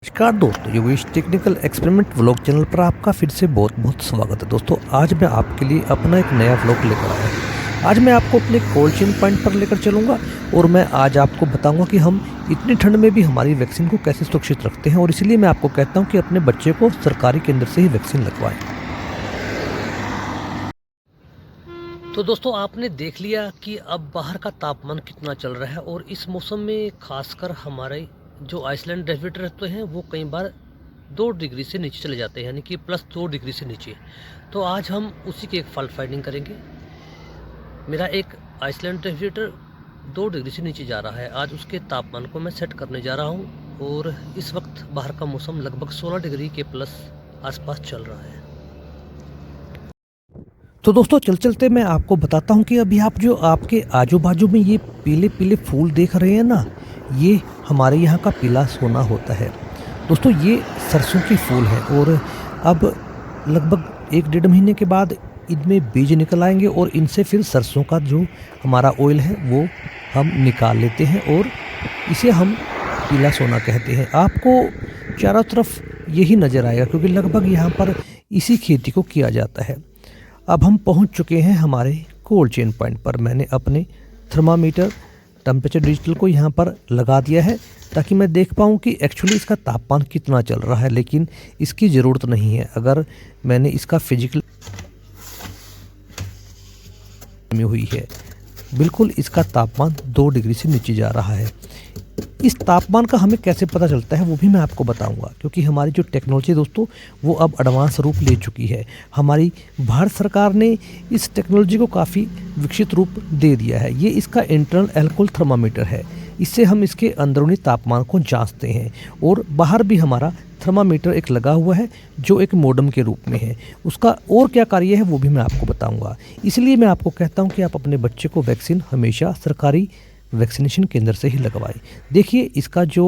नमस्कार दोस्तों, Yogesh technical experiment vlog channel पर आपका फिर से बहुत बहुत स्वागत है। दोस्तों आज मैं आपके लिए अपना एक नया व्लॉग लेकर आया हूँ। आज मैं आपको अपने कोल्ड चेन पॉइंट पर लेकर चलूँगा और मैं आज आपको बताऊँगा कि हम इतनी ठंड में भी हमारी वैक्सीन को कैसे सुरक्षित रखते हैं, और इसलिए मैं आपको कहता हूँ कि अपने बच्चे को सरकारी केंद्र से ही वैक्सीन लगवाएँ। तो दोस्तों आपने देख लिया कि अब बाहर का तापमान कितना चल रहा है, और इस मौसम में खासकर हमारे जो आइसलैंड रेफ्रिजरेटर रहते हैं वो कई बार 2 डिग्री से नीचे चले जाते हैं, यानी कि +2 डिग्री से नीचे। तो आज हम उसी की एक फॉल्ट फाइंडिंग करेंगे। मेरा एक आइसलैंड रेफ्रिजरेटर 2 डिग्री से नीचे जा रहा है। आज उसके तापमान को मैं सेट करने जा रहा हूँ, और इस वक्त बाहर का मौसम लगभग 16 डिग्री के प्लस आसपास चल रहा है। तो दोस्तों चलते मैं आपको बताता हूँ कि अभी आप जो आपके आजू बाजू में ये पीले पीले फूल देख रहे हैं ना, ये हमारे यहाँ का पीला सोना होता है। दोस्तों ये सरसों के फूल हैं, और अब लगभग 1-1.5 महीने के बाद इनमें बीज निकल आएंगे, और इनसे फिर सरसों का जो हमारा ऑयल है वो हम निकाल लेते हैं, और इसे हम पीला सोना कहते हैं। आपको चारों तरफ यही नज़र आएगा, क्योंकि लगभग यहाँ पर इसी खेती को किया जाता है। अब हम पहुंच चुके हैं हमारे कोल्ड चेन पॉइंट पर। मैंने अपने थर्मामीटर टेम्परेचर डिजिटल को यहाँ पर लगा दिया है, ताकि मैं देख पाऊँ कि एक्चुअली इसका तापमान कितना चल रहा है। लेकिन इसकी ज़रूरत नहीं है। अगर मैंने इसका फिजिकल में हुई है, बिल्कुल इसका तापमान 2 डिग्री से नीचे जा रहा है। इस तापमान का हमें कैसे पता चलता है वो भी मैं आपको बताऊंगा, क्योंकि हमारी जो टेक्नोलॉजी दोस्तों वो अब एडवांस रूप ले चुकी है। हमारी भारत सरकार ने इस टेक्नोलॉजी को काफ़ी विकसित रूप दे दिया है। ये इसका इंटरनल एल्कोहल थर्मामीटर है। इससे हम इसके अंदरूनी तापमान को जांचते हैं, और बाहर भी हमारा थर्मामीटर एक लगा हुआ है जो एक मॉडेम के रूप में है। उसका और क्या कार्य है वो भी मैं आपको बताऊँगा। इसलिए मैं आपको कहता हूँ कि आप अपने बच्चे को वैक्सीन हमेशा सरकारी वैक्सीनेशन केंद्र से ही लगवाएं। देखिए इसका जो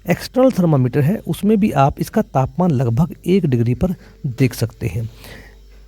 एक्सटर्नल थर्मामीटर है उसमें भी आप इसका तापमान लगभग 1 डिग्री पर देख सकते हैं।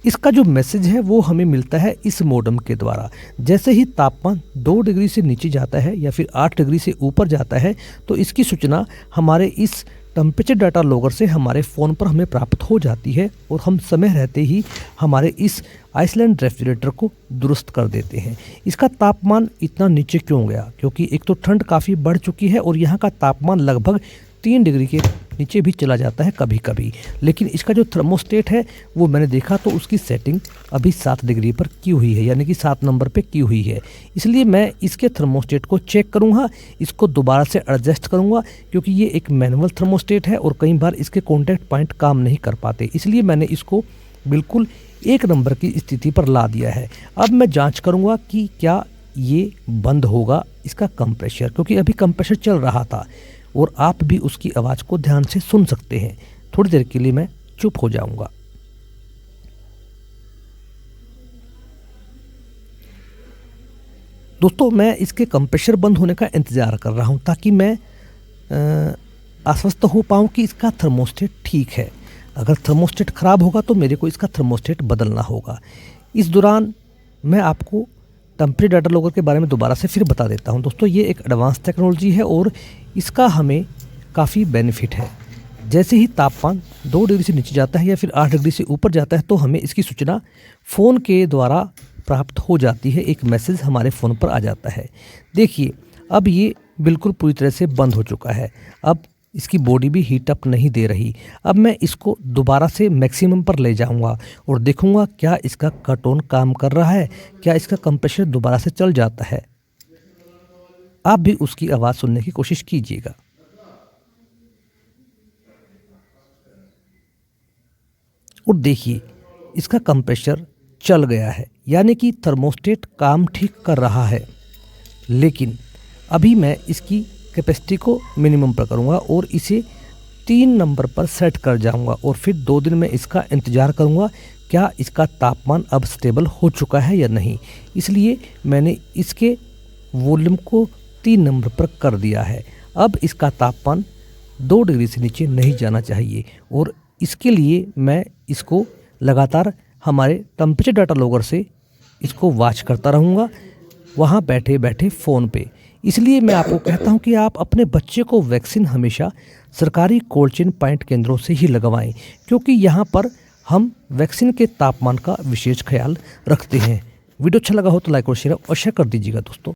इसका जो मैसेज है वो हमें मिलता है इस मॉडेम के द्वारा। जैसे ही तापमान 2 डिग्री से नीचे जाता है या फिर 8 डिग्री से ऊपर जाता है, तो इसकी सूचना हमारे इस टेम्परेचर डाटा लॉगर से हमारे फ़ोन पर हमें प्राप्त हो जाती है, और हम समय रहते ही हमारे इस आइसलैंड रेफ्रिजरेटर को दुरुस्त कर देते हैं। इसका तापमान इतना नीचे क्यों गया? क्योंकि एक तो ठंड काफ़ी बढ़ चुकी है, और यहाँ का तापमान लगभग 3 डिग्री के नीचे भी चला जाता है कभी कभी। लेकिन इसका जो थर्मोस्टेट है वो मैंने देखा तो उसकी सेटिंग अभी 7 डिग्री पर की हुई है, यानी कि 7 नंबर पे की हुई है। इसलिए मैं इसके थर्मोस्टेट को चेक करूँगा, इसको दोबारा से एडजस्ट करूँगा, क्योंकि ये एक मैनुअल थर्मोस्टेट है और कई बार इसके कॉन्टैक्ट पॉइंट काम नहीं कर पाते। इसलिए मैंने इसको बिल्कुल 1 नंबर की स्थिति पर ला दिया है। अब मैं जाँच करूँगा कि क्या ये बंद होगा इसका कंप्रेशर, क्योंकि अभी कंप्रेशर चल रहा था, और आप भी उसकी आवाज़ को ध्यान से सुन सकते हैं। थोड़ी देर के लिए मैं चुप हो जाऊंगा। दोस्तों मैं इसके कंप्रेशर बंद होने का इंतज़ार कर रहा हूं, ताकि मैं आश्वस्त हो पाऊं कि इसका थर्मोस्टेट ठीक है। अगर थर्मोस्टेट ख़राब होगा तो मेरे को इसका थर्मोस्टेट बदलना होगा। इस दौरान मैं आपको टेम्परेचर डाटा लॉगर के बारे में दोबारा से फिर बता देता हूं। दोस्तों ये एक एडवांस टेक्नोलॉजी है, और इसका हमें काफ़ी बेनिफिट है। जैसे ही तापमान 2 डिग्री से नीचे जाता है या फिर 8 डिग्री से ऊपर जाता है, तो हमें इसकी सूचना फ़ोन के द्वारा प्राप्त हो जाती है। एक मैसेज हमारे फ़ोन पर आ जाता है। देखिए अब ये बिल्कुल पूरी तरह से बंद हो चुका है। अब इसकी बॉडी भी हीट अप नहीं दे रही। अब मैं इसको दोबारा से मैक्सिमम पर ले जाऊंगा और देखूंगा क्या इसका कट ऑन काम कर रहा है, क्या इसका कंप्रेशर दोबारा से चल जाता है। आप भी उसकी आवाज़ सुनने की कोशिश कीजिएगा। और देखिए इसका कंप्रेशर चल गया है, यानी कि थर्मोस्टेट काम ठीक कर रहा है। लेकिन अभी मैं इसकी कैपेसिटी को मिनिमम पर करूँगा और इसे 3 नंबर पर सेट कर जाऊँगा, और फिर 2 दिन में इसका इंतज़ार करूँगा क्या इसका तापमान अब स्टेबल हो चुका है या नहीं। इसलिए मैंने इसके वॉल्यूम को 3 नंबर पर कर दिया है। अब इसका तापमान 2 डिग्री से नीचे नहीं जाना चाहिए, और इसके लिए मैं इसको लगातार हमारे टेम्परेचर डाटा लॉगर से इसको वॉच करता रहूँगा, वहाँ बैठे बैठे फ़ोन पे। इसलिए मैं आपको कहता हूँ कि आप अपने बच्चे को वैक्सीन हमेशा सरकारी कोल्ड चेन पॉइंट केंद्रों से ही लगवाएं, क्योंकि यहाँ पर हम वैक्सीन के तापमान का विशेष ख्याल रखते हैं। वीडियो अच्छा लगा हो तो लाइक और शेयर अवश्य कर दीजिएगा दोस्तों।